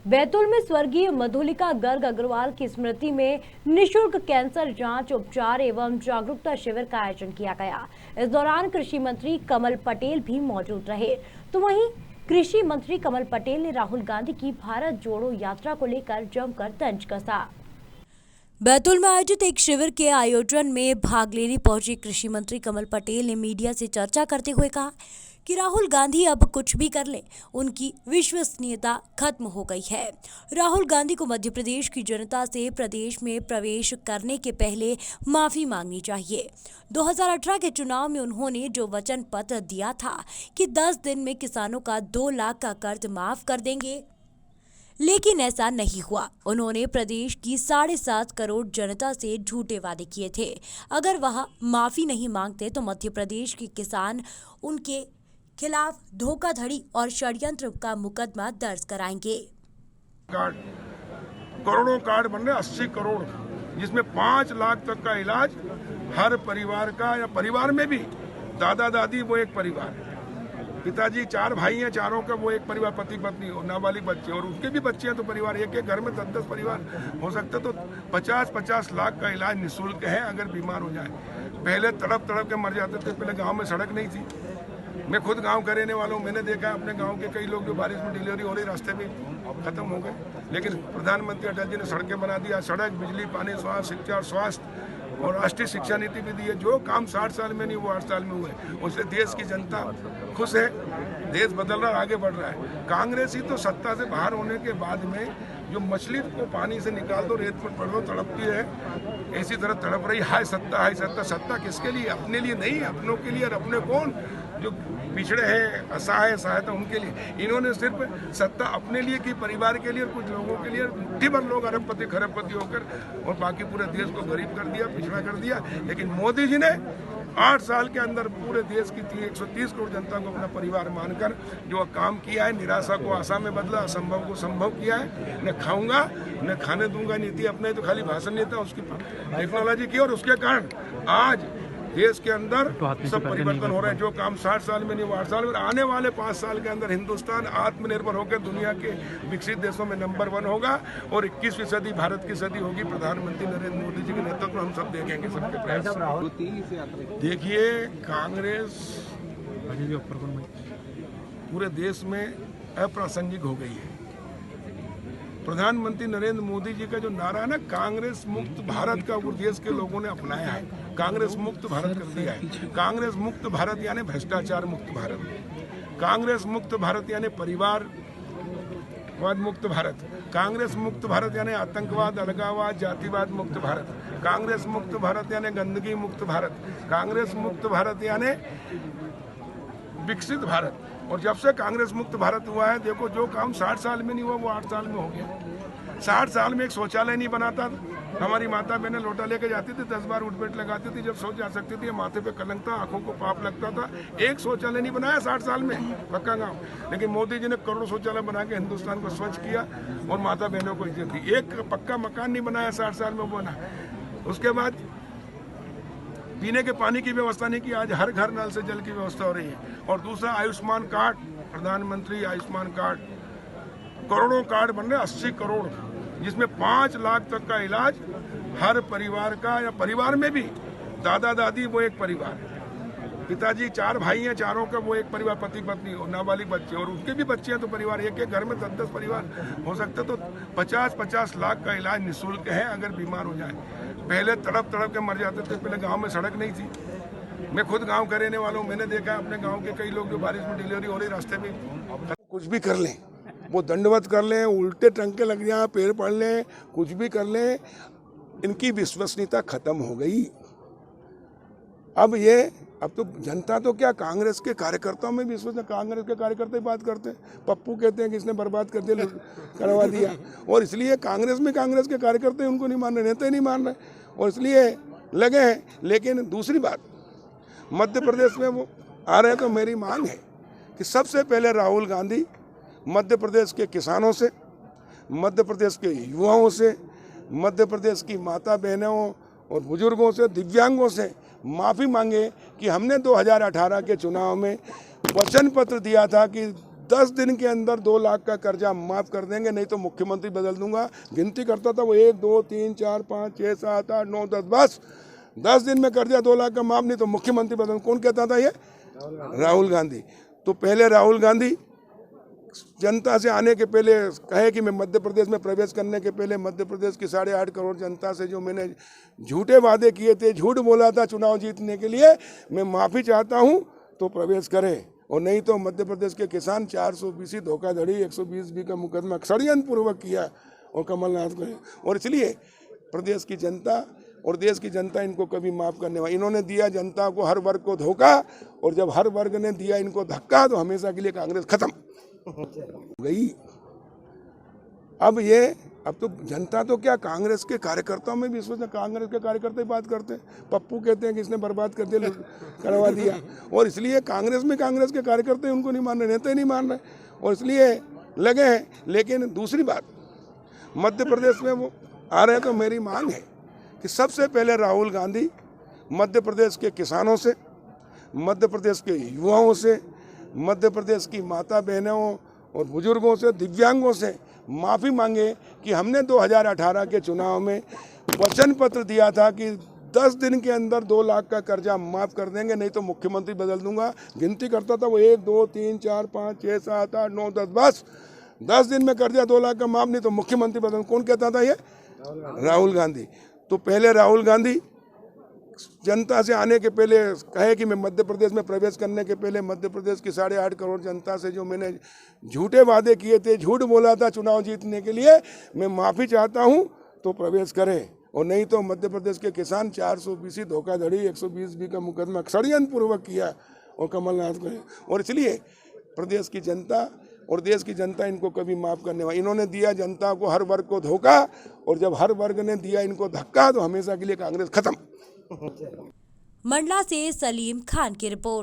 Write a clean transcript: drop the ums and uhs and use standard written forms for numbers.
बैतूल में स्वर्गीय मधुलिका गर्ग अग्रवाल की स्मृति में निशुल्क कैंसर जांच, उपचार एवं जागरूकता शिविर का आयोजन किया गया। इस दौरान कृषि मंत्री कमल पटेल भी मौजूद रहे। तो वहीं कृषि मंत्री कमल पटेल ने राहुल गांधी की भारत जोड़ो यात्रा को लेकर जमकर तंज कसा। बैतूल में आयोजित एक शिविर के आयोजन में भाग लेने पहुंचे कृषि मंत्री कमल पटेल ने मीडिया से चर्चा करते हुए कहा कि राहुल गांधी अब कुछ भी कर लें, उनकी विश्वसनीयता खत्म हो गई है। राहुल गांधी को मध्य प्रदेश की जनता से प्रदेश में प्रवेश करने के पहले माफी मांगनी चाहिए। 2018 के चुनाव में उन्होंने जो वचन पत्र दिया था कि 10 दिन में किसानों का 2 लाख का कर्ज माफ कर देंगे, लेकिन ऐसा नहीं हुआ। उन्होंने प्रदेश की 7.5 करोड़ जनता से झूठे वादे किए थे। अगर वह माफी नहीं मांगते तो मध्य प्रदेश के किसान उनके खिलाफ धोखाधड़ी और षड्यंत्र का मुकदमा दर्ज कराएंगे। करोड़ों कार्ड बन रहे, 80 करोड़, जिसमें 5 लाख तक का इलाज हर परिवार का, या परिवार में भी दादा दादी वो एक परिवार, पिताजी 4 भाई हैं, चारों का वो एक परिवार, पति पत्नी और नाबालिग बच्चे और उनके भी बच्चे हैं, तो परिवार एक घर में 10-10 परिवार हो सकते। तो 50-50 लाख का इलाज निःशुल्क है अगर बीमार हो जाए। पहले तड़प तड़प के मर जाते थे, पहले गांव में सड़क नहीं थी। मैं खुद गांव का रहने वाला हूँ, मैंने देखा है अपने गांव के कई लोग जो बारिश में डिलीवरी हो रही रास्ते में खत्म हो गए। लेकिन प्रधानमंत्री अटल जी ने सड़कें बना दिया, सड़क, बिजली, पानी, स्वास्थ्य, शिक्षा और स्वास्थ्य और राष्ट्रीय शिक्षा नीति भी दी है। जो काम 60 साल में नहीं वो 8 साल में हुए, उससे देश की जनता खुश है, देश बदल रहा है, आगे बढ़ रहा है। कांग्रेस ही तो सत्ता से बाहर होने के बाद में जो मछली को पानी से निकाल दो, रेत पर पड़ दो, तड़पती है, इसी तरह तड़प रही। हाय सत्ता, हाय सत्ता। सत्ता किसके लिए? अपने लिए नहीं, अपनों के लिए। और अपने कौन? जो पिछड़े हैं, असहाय, सहायता उनके लिए। इन्होंने सिर्फ सत्ता अपने लिए की, परिवार के लिए और कुछ लोगों के लिए। मुट्ठी भर लोग अरबपति खरबपति होकर और बाकी पूरे देश को गरीब कर दिया, पिछड़ा कर दिया। लेकिन मोदी जी ने 8 साल के अंदर पूरे देश की 130 करोड़ जनता को अपना परिवार मानकर जो काम किया है, निराशा को आशा में बदला, असंभव को संभव किया है। न खाऊंगा न खाने दूंगा नीति अपने, तो खाली भाषण नहीं था, उसकी टेक्नोलॉजी की। और उसके कारण आज देश के अंदर सब परिवर्तन हो रहे हैं। जो काम 60 साल में नहीं वो 8 साल में। आने वाले 5 साल के अंदर हिंदुस्तान आत्मनिर्भर होकर दुनिया के विकसित देशों में नंबर 1 होगा और 21वीं सदी भारत की सदी होगी। प्रधानमंत्री नरेंद्र मोदी जी के नेतृत्व में हम सब देखेंगे, सबके प्रयास। देखिए, कांग्रेस पूरे देश में अप्रासंगिक हो गई है। प्रधानमंत्री नरेंद्र मोदी जी का जो नारा है ना, कांग्रेस मुक्त भारत का, वो देश के लोगों ने अपनाया है। कांग्रेस मुक्त भारत कर दिया है। कांग्रेस मुक्त भारत यानी भ्रष्टाचार मुक्त भारत, कांग्रेस मुक्त भारत यानी परिवारवाद मुक्त भारत, कांग्रेस मुक्त भारत यानी आतंकवाद, अलगाववाद, जातिवाद मुक्त भारत, कांग्रेस मुक्त भारत यानी गंदगी मुक्त भारत, कांग्रेस मुक्त भारत यानी विकसित भारत। और जब से कांग्रेस मुक्त भारत हुआ है, देखो जो काम 60 साल में नहीं हुआ वो 8 साल में हो गया। 60 साल में एक शौचालय नहीं बनाता, हमारी माता बहनें लोटा लेके जाती थी, 10 बार उठबैठ लगाती थी, जब शौच जा सकती थी, माथे पे कलंक था, आंखों को पाप लगता था। एक शौचालय नहीं बनाया 60 साल में, पक्का गाँव। लेकिन मोदी जी ने करोड़ों शौचालय बना के हिंदुस्तान को स्वच्छ किया और माता बहनों को इज्जत दी। एक पक्का मकान नहीं बनाया 60 साल में बना। उसके बाद पीने के पानी की व्यवस्था नहीं की, आज हर घर नल से जल की व्यवस्था हो रही है। और दूसरा आयुष्मान कार्ड, प्रधानमंत्री आयुष्मान कार्ड, करोड़ों कार्ड बन रहे, 80 करोड़, जिसमें 5 लाख तक का इलाज हर परिवार का, या परिवार में भी दादा दादी वो एक परिवार, पिताजी 4 भाई हैं, चारों का वो एक परिवार, पति पत्नी और नाबालिग बच्चे और उनके भी बच्चे हैं, तो परिवार एक घर में 10-10 परिवार हो सकते। तो 50-50 लाख का इलाज निःशुल्क है अगर बीमार हो जाए। पहले तड़प तड़प के मर जाते थे, पहले गांव में सड़क नहीं थी। मैं खुद गांव का रहने वाला हूँ, मैंने देखा है अपने गांव के कई लोग जो बारिश में डिलीवरी हो रही रास्ते में। कुछ भी कर लें, वो दंडवत कर लें, उल्टे टंके लग जाए, पैर पड़ लें, कुछ भी कर लें, इनकी विश्वसनीयता खत्म हो गई। अब तो जनता तो क्या, कांग्रेस के कार्यकर्ताओं में विश्वास है। कांग्रेस के कार्यकर्ता ही बात करते हैं, पप्पू कहते हैं कि इसने बर्बाद कर दिया, करवा दिया। और इसलिए कांग्रेस में कांग्रेस के कार्यकर्ता उनको नहीं मान रहे, नेता ही नहीं मान रहे, और इसलिए लगे हैं। लेकिन दूसरी बात, मध्य प्रदेश में वो आ रहे हैं, तो मेरी मांग है कि सबसे पहले राहुल गांधी मध्य प्रदेश के किसानों से, मध्य प्रदेश के युवाओं से, मध्य प्रदेश की माता बहनों और बुजुर्गों से, दिव्यांगों से माफ़ी मांगे कि हमने 2018 के चुनाव में वचन पत्र दिया था कि 10 दिन के अंदर 2 लाख का कर्जा माफ कर देंगे, नहीं तो मुख्यमंत्री बदल दूंगा। गिनती करता था वो 1 2 3 4 5 6 7 8 9 10, बस 10 दिन में कर्जा 2 लाख का माफ, नहीं तो मुख्यमंत्री बदल। कौन कहता था ये? राहुल गांधी। तो पहले राहुल गांधी जनता से आने के पहले कहे कि मैं मध्य प्रदेश में प्रवेश करने के पहले मध्य प्रदेश की 8.5 करोड़ जनता से जो मैंने झूठे वादे किए थे, झूठ बोला था चुनाव जीतने के लिए, मैं माफ़ी चाहता हूं तो प्रवेश करें, और नहीं तो मध्य प्रदेश के किसान 420 धोखाधड़ी 120 का मुकदमा षड्यंत्र पूर्वक किया और कमलनाथ को। और इसलिए प्रदेश की जनता और देश की जनता इनको कभी माफ़ करने वाली। इन्होंने दिया जनता को, हर वर्ग को धोखा, और जब हर वर्ग ने दिया इनको धक्का तो हमेशा के लिए कांग्रेस खत्म गई। अब तो जनता तो क्या, कांग्रेस के कार्यकर्ताओं में भी इस वजह कांग्रेस के कार्यकर्ता ही बात करते हैं। पप्पू कहते हैं कि इसने बर्बाद कर दिया, करवा दिया, और इसलिए कांग्रेस में कांग्रेस के कार्यकर्ता उनको नहीं मान रहे, नेता नहीं मान रहे, और इसलिए लगे हैं। लेकिन दूसरी बात, मध्य प्रदेश में वो आ रहे हैं तो मेरी मांग है कि सबसे पहले राहुल गांधी मध्य प्रदेश के किसानों से, मध्य प्रदेश के युवाओं से, मध्य प्रदेश की माता बहनों और बुजुर्गों से, दिव्यांगों से माफ़ी मांगे कि हमने 2018 के चुनाव में वचन पत्र दिया था कि 10 दिन के अंदर 2 लाख का कर्जा माफ़ कर देंगे, नहीं तो मुख्यमंत्री बदल दूंगा। गिनती करता था वो 1 2 3 4 5 6 7 8 9 10, बस 10 दिन में कर्जा 2 लाख का माफ़, नहीं तो मुख्यमंत्री बदल। कौन कहता था ये? राहुल गांधी। तो पहले राहुल गांधी जनता से आने के पहले कहे कि मैं मध्य प्रदेश में प्रवेश करने के पहले मध्य प्रदेश की 8.5 करोड़ जनता से जो मैंने झूठे वादे किए थे, झूठ बोला था चुनाव जीतने के लिए, मैं माफ़ी चाहता हूं तो प्रवेश करें, और नहीं तो मध्य प्रदेश के किसान 420 धोखाधड़ी 120 का मुकदमा षड्यंत्र पूर्वक किया और कमलनाथ को। और इसलिए प्रदेश की जनता और देश की जनता इनको कभी माफ़ करने वाली। इन्होंने दिया जनता को, हर वर्ग को धोखा, और जब हर वर्ग ने दिया इनको धक्का तो हमेशा के लिए कांग्रेस खत्म। मंडला से सलीम खान की रिपोर्ट।